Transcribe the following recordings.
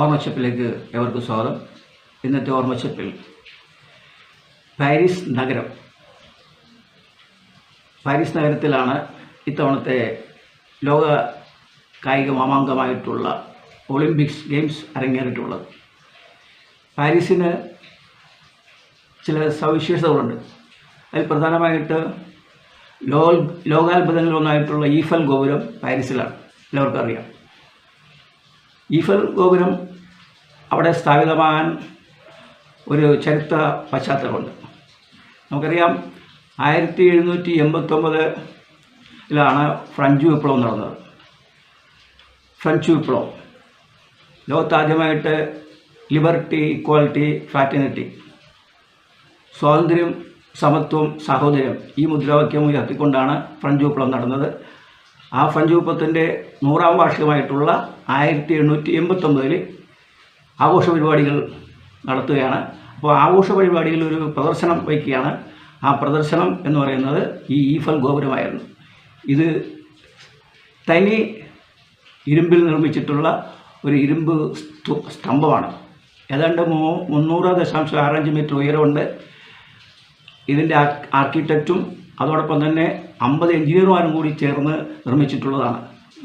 ഓർമ്മച്ചപ്പിലേക്ക് എവർക്കും സ്വാഗതം. ഇന്നത്തെ ഓർമ്മച്ചപ്പിൽ പാരീസ് നഗരത്തിലാണ് ഇത്തവണത്തെ ലോക കായിക മാമാങ്കമായിട്ടുള്ള ഒളിമ്പിക്സ് ഗെയിംസ് അരങ്ങേറിയിട്ടുള്ളത്. പാരീസിന് ചില സവിശേഷതകളുണ്ട്. അതിൽ പ്രധാനമായിട്ട് ലോകാത്ഭുതങ്ങളിലൊന്നായിട്ടുള്ള ഈഫൽ ഗോപുരം പാരീസിലാണ്. എല്ലാവർക്കും അറിയാം. ഈഫൽ ഗോപുരം അവിടെ സ്ഥാപിതമാകാൻ ഒരു ചരിത്ര പശ്ചാത്തലമുണ്ട്. നമുക്കറിയാം, 1789 ഫ്രഞ്ച് വിപ്ലവം നടന്നത്. ഫ്രഞ്ച് വിപ്ലവം ലോകത്താദ്യമായിട്ട് ലിബർട്ടി, ഇക്വാലിറ്റി, ഫ്രാറ്റേണിറ്റി, സ്വാതന്ത്ര്യം, സമത്വം, സാഹോദര്യം ഈ മുദ്രാവാക്യം ഉയർത്തിക്കൊണ്ടാണ് ഫ്രഞ്ച് വിപ്ലവം നടന്നത്. ആ ഫ്രഞ്ച് വിപ്ലവത്തിൻ്റെ 100ാം വാർഷികമായിട്ടുള്ള 1789 ആഘോഷ പരിപാടികൾ നടത്തുകയാണ്. അപ്പോൾ ആഘോഷ പരിപാടിയിൽ ഒരു പ്രദർശനം വയ്ക്കുകയാണ്. ആ പ്രദർശനം എന്ന് പറയുന്നത് ഈ ഈഫൽ ഗോപുരമായിരുന്നു. ഇത് തനി ഇരുമ്പിൽ നിർമ്മിച്ചിട്ടുള്ള ഒരു ഇരുമ്പ് സ്തംഭമാണ്. ഏതാണ്ട് 300.65 മീറ്റർ ഉയരമുണ്ട്. ഇതിൻ്റെ ആർക്കിടെക്റ്റും അതോടൊപ്പം തന്നെ 50 എഞ്ചിനീയർമാരും കൂടി ചേർന്ന് നിർമ്മിച്ചിട്ടുള്ളതാണ്.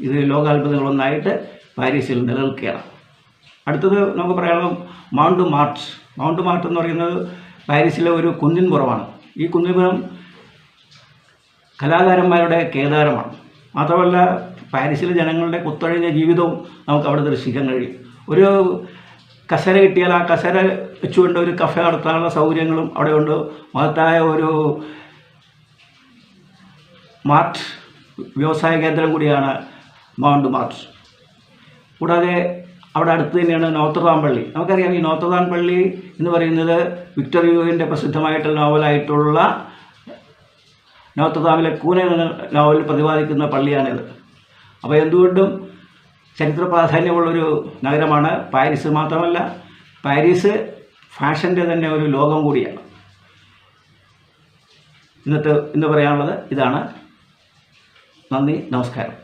ഇത് ലോകാത്ഭുതങ്ങളൊന്നായിട്ട് പാരീസിൽ നിലനിൽക്കുകയാണ്. അടുത്തത് നമുക്ക് പറയാനുള്ളത് മൗണ്ട് മാർട്ട് എന്ന് പറയുന്നത് പാരീസിലെ ഒരു കുന്നിൻപുറമാണ്. ഈ കുന്നിൻപുറം കലാകാരന്മാരുടെ കേദാരമാണ്. മാത്രമല്ല പാരീസിലെ ജനങ്ങളുടെ കുത്തഴിഞ്ഞ ജീവിതവും നമുക്ക് അവിടെ ദർശിക്കാൻ കഴിയും. ഒരു കസേര കിട്ടിയാൽ ആ കസേര വെച്ചുകൊണ്ട് ഒരു കഫേ നടത്താനുള്ള സൗകര്യങ്ങളും അവിടെ ഉണ്ട്. മഹത്തായ ഒരു മാർട്ട് വ്യവസായ കേന്ദ്രം കൂടിയാണ് മൗണ്ട് മാർട്ട്. കൂടാതെ അവിടെ അടുത്ത് തന്നെയാണ് നോത്രദാം പള്ളി. നമുക്കറിയാം, ഈ നോത്രദാം പള്ളി എന്ന് പറയുന്നത് വിക്ടർ ഹ്യൂഗോയുടെ പ്രസിദ്ധമായിട്ടുള്ള നോവലായിട്ടുള്ള നോത്രദാമിലെ കൂന എന്ന നോവലിൽ പ്രതിപാദിക്കുന്ന പള്ളിയാണിത്. അപ്പോൾ എന്തുകൊണ്ടും ചരിത്ര പ്രാധാന്യമുള്ളൊരു നഗരമാണ് പാരീസ്. മാത്രമല്ല പാരീസ് ഫാഷൻ്റെ തന്നെ ഒരു ലോകം കൂടിയാണ്. ഇന്ന് പറയാനുള്ളത് ഇതാണ്. നന്ദി, നമസ്കാരം.